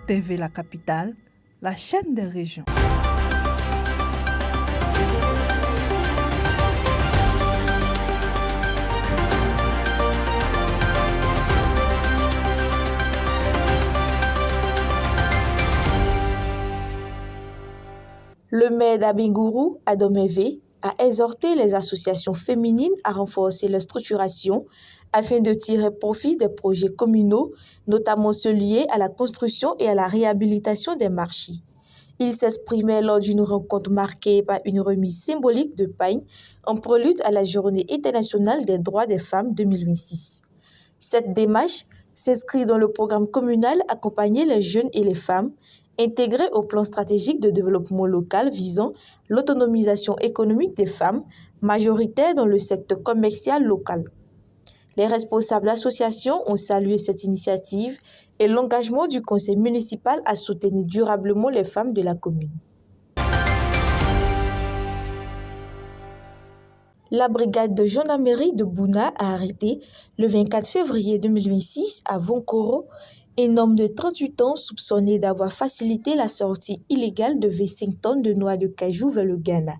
TV La Capitale, la chaîne des régions. Le maire d'Abingourou, Adomeve, a exhorté les associations féminines à renforcer leur structuration afin de tirer profit des projets communaux, notamment ceux liés à la construction et à la réhabilitation des marchés. Il s'exprimait lors d'une rencontre marquée par une remise symbolique de pain en prélude à la Journée internationale des droits des femmes 2026. Cette démarche s'inscrit dans le programme communal Accompagner les jeunes et les femmes, intégré au plan stratégique de développement local visant l'autonomisation économique des femmes, majoritaires dans le secteur commercial local. Les responsables d'associations ont salué cette initiative et l'engagement du conseil municipal à soutenir durablement les femmes de la commune. La brigade de gendarmerie de Bouna a arrêté le 24 février 2026 à Vonkoro un homme de 38 ans soupçonné d'avoir facilité la sortie illégale de 25 tonnes de noix de cajou vers le Ghana.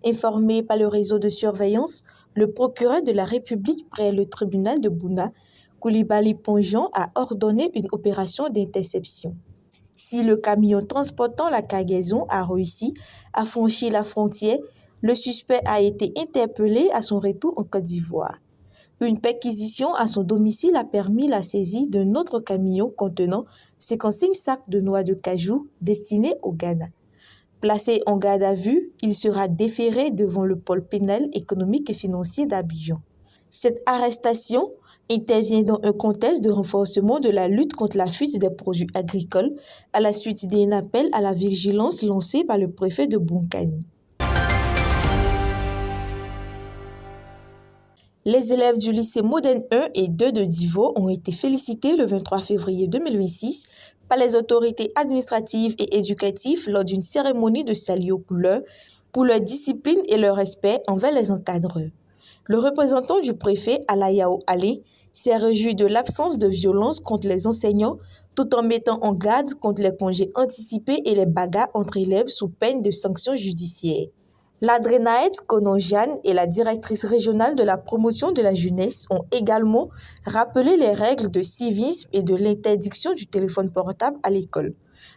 Informé par le réseau de surveillance, le procureur de la République près le tribunal de Bouna, Koulibaly Ponjon, a ordonné une opération d'interception. Si le camion transportant la cargaison a réussi à franchir la frontière, le suspect a été interpellé à son retour en Côte d'Ivoire. Une perquisition à son domicile a permis la saisie d'un autre camion contenant 55 sacs de noix de cajou destinés au Ghana. Placé en garde à vue, il sera déféré devant le pôle pénal économique et financier d'Abidjan. Cette arrestation intervient dans un contexte de renforcement de la lutte contre la fuite des produits agricoles à la suite d'un appel à la vigilance lancé par le préfet de Bonkani. Les élèves du lycée Modène 1 et 2 de Divo ont été félicités le 23 février 2026 par les autorités administratives et éducatives lors d'une cérémonie de salut aux couleurs pour leur discipline et leur respect envers les encadreurs. Le représentant du préfet, Alayao Ali, s'est réjoui de l'absence de violence contre les enseignants tout en mettant en garde contre les congés anticipés et les bagarres entre élèves sous peine de sanctions judiciaires. L'Adrénaët Kononjan et la directrice régionale de la promotion de la jeunesse ont également rappelé les règles de civisme et de l'interdiction du téléphone portable à l'école.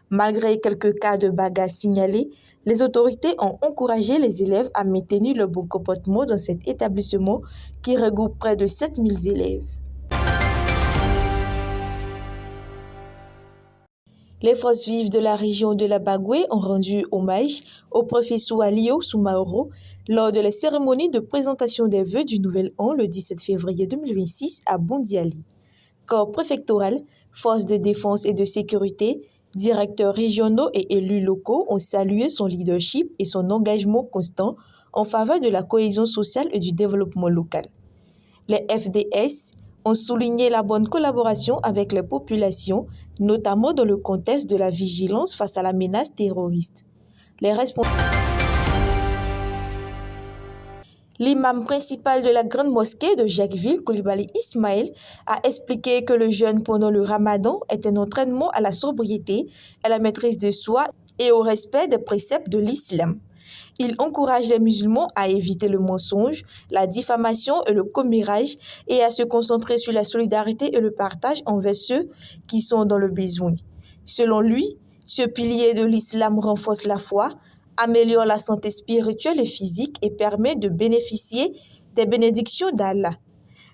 Malgré quelques cas de bagarres signalés, les autorités ont encouragé les élèves à maintenir le bon comportement dans cet établissement qui regroupe près de 7000 élèves. Les forces vives de la région de la Bagoué ont rendu hommage au professeur Alio Soumaoro lors de la cérémonie de présentation des vœux du Nouvel An le 17 février 2026 à Bondiali. Corps préfectoral, forces de défense et de sécurité, directeurs régionaux et élus locaux ont salué son leadership et son engagement constant en faveur de la cohésion sociale et du développement local. Les FDS ont souligné la bonne collaboration avec les populations, notamment dans le contexte de la vigilance face à la menace terroriste. L'imam principal de la grande mosquée de Jacquesville, Koulibaly Ismaël, a expliqué que le jeûne pendant le ramadan est un entraînement à la sobriété, à la maîtrise de soi et au respect des préceptes de l'islam. Il encourage les musulmans à éviter le mensonge, la diffamation et le commérage et à se concentrer sur la solidarité et le partage envers ceux qui sont dans le besoin. Selon lui, ce pilier de l'islam renforce la foi, améliore la santé spirituelle et physique et permet de bénéficier des bénédictions d'Allah.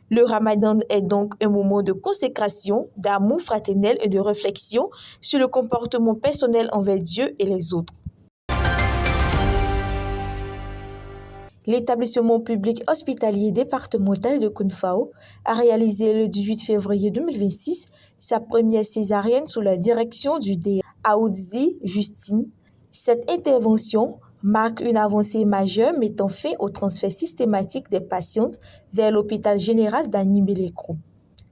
Le Ramadan est donc un moment de consécration, d'amour fraternel et de réflexion sur le comportement personnel envers Dieu et les autres. L'établissement public hospitalier départemental de Kounfao a réalisé le 18 février 2026 sa première césarienne sous la direction du DA Aoudzi Justine. Cette intervention marque une avancée majeure mettant fin au transfert systématique des patientes vers l'hôpital général d'Anibelekro.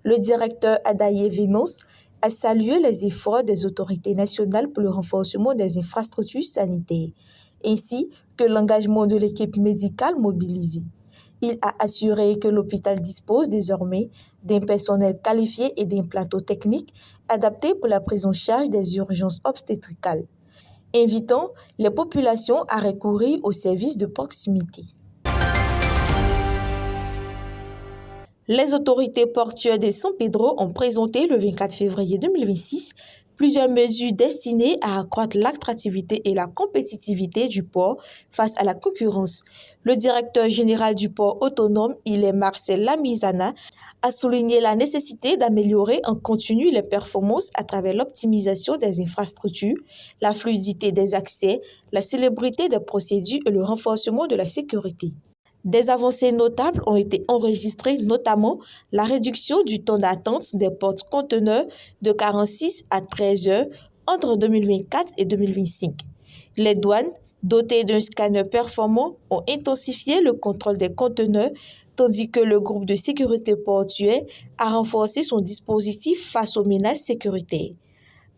Le directeur Adaye Vénonce a salué les efforts des autorités nationales pour le renforcement des infrastructures sanitaires, ainsi que l'engagement de l'équipe médicale mobilisée. Il a assuré que l'hôpital dispose désormais d'un personnel qualifié et d'un plateau technique adapté pour la prise en charge des urgences obstétricales, invitant les populations à recourir aux services de proximité. Les autorités portuaires de San Pedro ont présenté le 24 février 2026 plusieurs mesures destinées à accroître l'attractivité et la compétitivité du port face à la concurrence. Le directeur général du port autonome, Marcel Lamizana, a souligné la nécessité d'améliorer en continu les performances à travers l'optimisation des infrastructures, la fluidité des accès, la célébrité des procédures et le renforcement de la sécurité. Des avancées notables ont été enregistrées, notamment la réduction du temps d'attente des porte-conteneurs de 46 à 13 heures entre 2024 et 2025. Les douanes, dotées d'un scanner performant, ont intensifié le contrôle des conteneurs, tandis que le groupe de sécurité portuaire a renforcé son dispositif face aux menaces sécuritaires.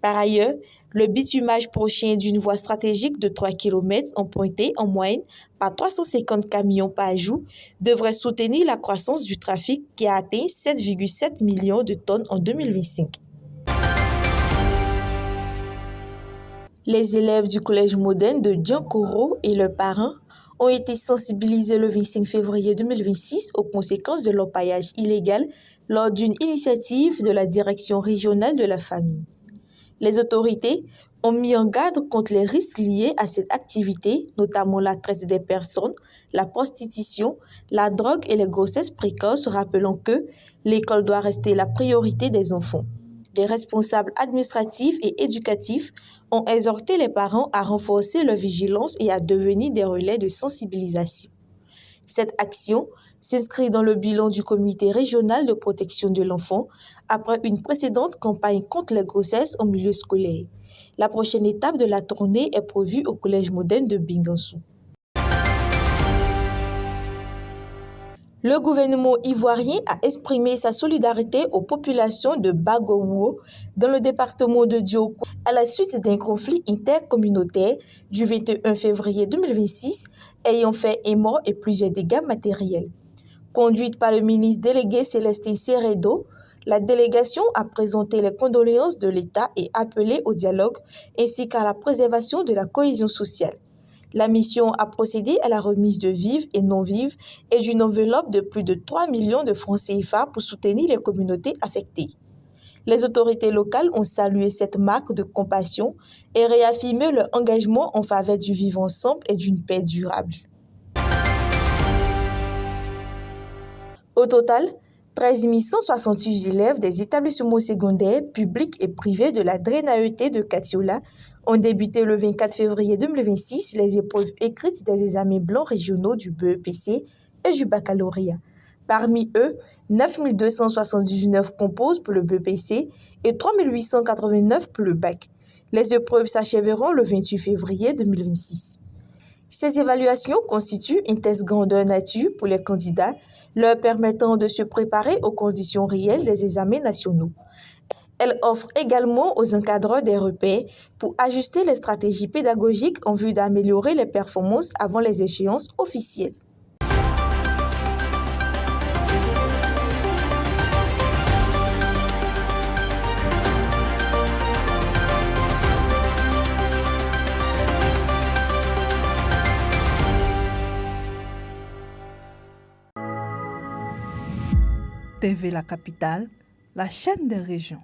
Par ailleurs, le bitumage prochain d'une voie stratégique de 3 km emprunté en moyenne par 350 camions par jour devrait soutenir la croissance du trafic qui a atteint 7,7 millions de tonnes en 2025. Les élèves du collège moderne de Diankoro et leurs parents ont été sensibilisés le 25 février 2026 aux conséquences de l'orpaillage illégal lors d'une initiative de la Direction régionale de la famille. Les autorités ont mis en garde contre les risques liés à cette activité, notamment la traite des personnes, la prostitution, la drogue et les grossesses précoces, rappelant que l'école doit rester la priorité des enfants. Les responsables administratifs et éducatifs ont exhorté les parents à renforcer leur vigilance et à devenir des relais de sensibilisation. Cette action s'inscrit dans le bilan du comité régional de protection de l'enfant après une précédente campagne contre les grossesses en milieu scolaire. La prochaine étape de la tournée est prévue au collège moderne de Bingansou. Le gouvernement ivoirien a exprimé sa solidarité aux populations de Bagouo dans le département de Diokou à la suite d'un conflit intercommunautaire du 21 février 2026 ayant fait un mort et plusieurs dégâts matériels. Conduite par le ministre délégué Célestin Seredo, la délégation a présenté les condoléances de l'État et appelé au dialogue ainsi qu'à la préservation de la cohésion sociale. La mission a procédé à la remise de vivres et non-vivres et d'une enveloppe de plus de 3 millions de francs CFA pour soutenir les communautés affectées. Les autorités locales ont salué cette marque de compassion et réaffirmé leur engagement en faveur du vivre ensemble et d'une paix durable. Au total, 13 168 élèves des établissements secondaires publics et privés de la DRENAET de Katiola ont débuté le 24 février 2026 les épreuves écrites des examens blancs régionaux du BEPC et du baccalauréat. Parmi eux, 9 279 composent pour le BEPC et 3 889 pour le bac. Les épreuves s'achèveront le 28 février 2026. Ces évaluations constituent un test grandeur nature pour les candidats, leur permettant de se préparer aux conditions réelles des examens nationaux. Elle offre également aux encadreurs des repères pour ajuster les stratégies pédagogiques en vue d'améliorer les performances avant les échéances officielles. TV La Capitale, la chaîne des régions.